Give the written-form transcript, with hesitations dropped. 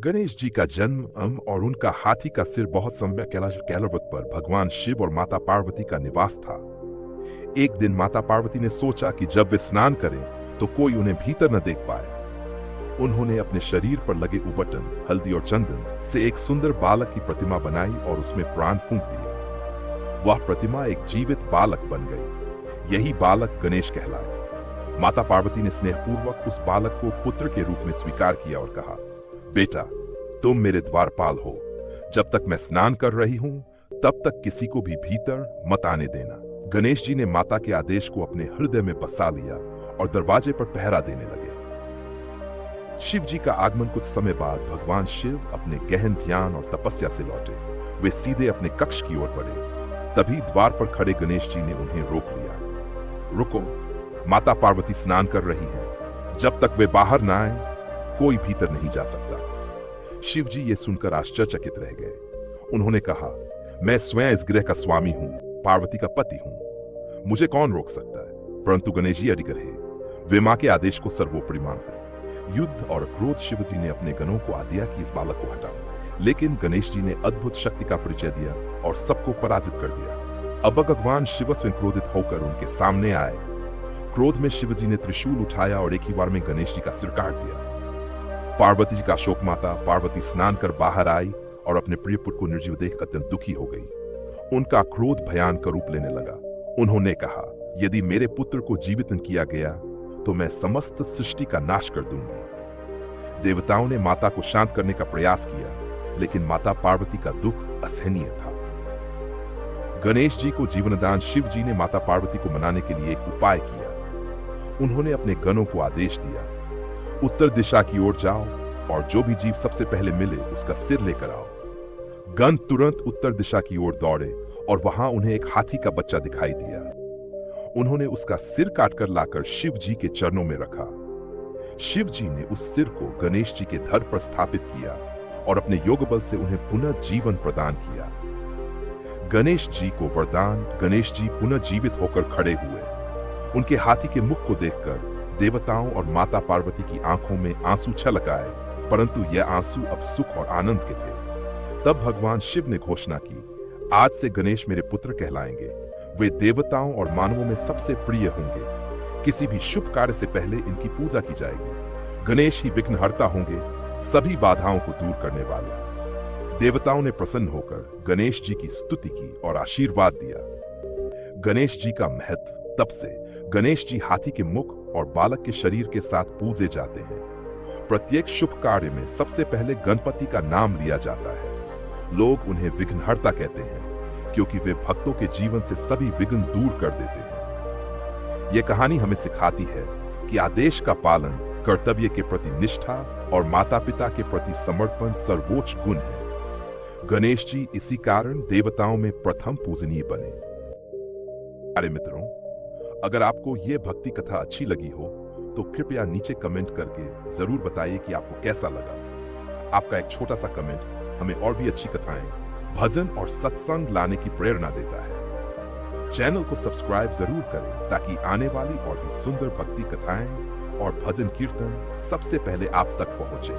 गणेश जी का जन्म और उनका हाथी का सिर बहुत समय कैलाश कैलावत पर भगवान शिव और माता पार्वती का निवास था। एक दिन माता पार्वती ने सोचा कि जब वे स्नान करें तो कोई उन्हें भीतर न देख पाए। उन्होंने अपने शरीर पर लगे उबटन, हल्दी और चंदन से एक सुंदर बालक की प्रतिमा बनाई और उसमें प्राण फूंक दिए। वह प्रतिमा एक जीवित बालक बन गई। यही बालक गणेश कहलाए। माता पार्वती ने स्नेहपूर्वक उस बालक को पुत्र के रूप में स्वीकार किया और कहा, बेटा, तुम मेरे द्वारपाल हो। जब तक मैं स्नान कर रही हूं तब तक किसी को भी भीतर मत आने देना। गणेश जी ने माता के आदेश को अपने हृदय में बसा लिया और दरवाजे पर पहरा देने लगे। शिव जी का आगमन कुछ समय बाद भगवान शिव अपने गहन ध्यान और तपस्या से लौटे। वे सीधे अपने कक्ष की ओर बढ़े। तभी द्वार पर खड़े गणेश जी ने उन्हें रोक लिया। रुको, माता पार्वती स्नान कर रही हैं। जब तक वे बाहर ना आए कोई भीतर नहीं जा सकता। शिव जी ये सुनकर आश्चर्यचकित रह गए। उन्होंने कहा, मैं स्वयं इस गृह का स्वामी हूं, पार्वती का पति हूं। मुझे कौन रोक सकता है? परंतु गणेश जी अडिग रहे। वे मां के आदेश को सर्वोपरि मानते। युद्ध और क्रोध शिव जी ने अपने गणों को आज्ञा की इस बालक को हटाओ, लेकिन गणेश जी ने अद्भुत शक्ति का परिचय दिया और सबको पराजित कर दिया। अब भगवान शिव स्वयं क्रोधित होकर उनके सामने आए। क्रोध में शिव जी ने त्रिशूल उठाया और एक ही बार में गणेश जी का सिर काट दिया। पार्वती जी का शोक माता पार्वती स्नान कर बाहर आई और अपने प्रिय पुत्र को निर्जीव देख अत्यंत दुखी हो गई। उनका क्रोध भयानक रूप लेने लगा। उन्होंने कहा, यदि मेरे पुत्र को जीवित न किया गया तो मैं समस्त सृष्टि का नाश कर दूंगी। देवताओं ने माता को शांत करने का प्रयास किया, लेकिन माता पार्वती का दुख असहनीय था। गणेश जी को जीवनदान शिव जी ने माता पार्वती को मनाने के लिए एक उपाय किया। उन्होंने अपने गणों को आदेश दिया, उत्तर दिशा की ओर जाओ और जो भी जीव सबसे पहले मिले उसका सिर लेकर आओ। गण तुरंत उत्तर दिशा की ओर दौड़े और वहां उन्हें एक हाथी का बच्चा दिखाई दिया। उन्होंने उसका सिर काटकर लाकर शिव जी के चरणों में रखा। शिव जी ने उस सिर को गणेश जी के धड़ पर स्थापित किया और अपने योग बल से उन्हें पुनः जीवन प्रदान किया। गणेश जी को वरदान, गणेश जी पुनः जीवित होकर खड़े हुए। उनके हाथी के मुख को देखकर देवताओं और माता पार्वती की आंखों में आंसू छलक आए, परंतु यह आंसू अब सुख और आनंद के थे। तब भगवान शिव ने घोषणा की, आज से गणेश मेरे पुत्र कहलाएंगे। वे देवताओं और मानवों में सबसे प्रिय होंगे। किसी भी शुभ कार्य से पहले इनकी पूजा की जाएगी। गणेश ही विघ्नहर्ता होंगे, सभी बाधाओं को दूर करने वाले। देवताओं ने प्रसन्न होकर गणेश जी की स्तुति की और आशीर्वाद दिया। गणेश जी का महत्व। तब से गणेश जी हाथी के मुख और बालक के शरीर के साथ पूजे जाते हैं। प्रत्येक शुभ कार्य में सबसे पहले गणपति का नाम लिया जाता है। लोग उन्हें विघ्नहर्ता कहते हैं क्योंकि वे भक्तों के जीवन से सभी विघ्न दूर कर देते हैं। यह कहानी हमें सिखाती है कि आदेश का पालन, कर्तव्य के प्रति निष्ठा और माता पिता के प्रति समर्पण सर्वोच्च गुण है। गणेश जी इसी कारण देवताओं में प्रथम पूजनीय बने। प्यारे मित्रों, अगर आपको यह भक्ति कथा अच्छी लगी हो तो कृपया नीचे कमेंट करके जरूर बताइए कि आपको कैसा लगा। आपका एक छोटा सा कमेंट हमें और भी अच्छी कथाएं, भजन और सत्संग लाने की प्रेरणा देता है। चैनल को सब्सक्राइब जरूर करें ताकि आने वाली और भी सुंदर भक्ति कथाएं और भजन कीर्तन सबसे पहले आप तक पहुंचे।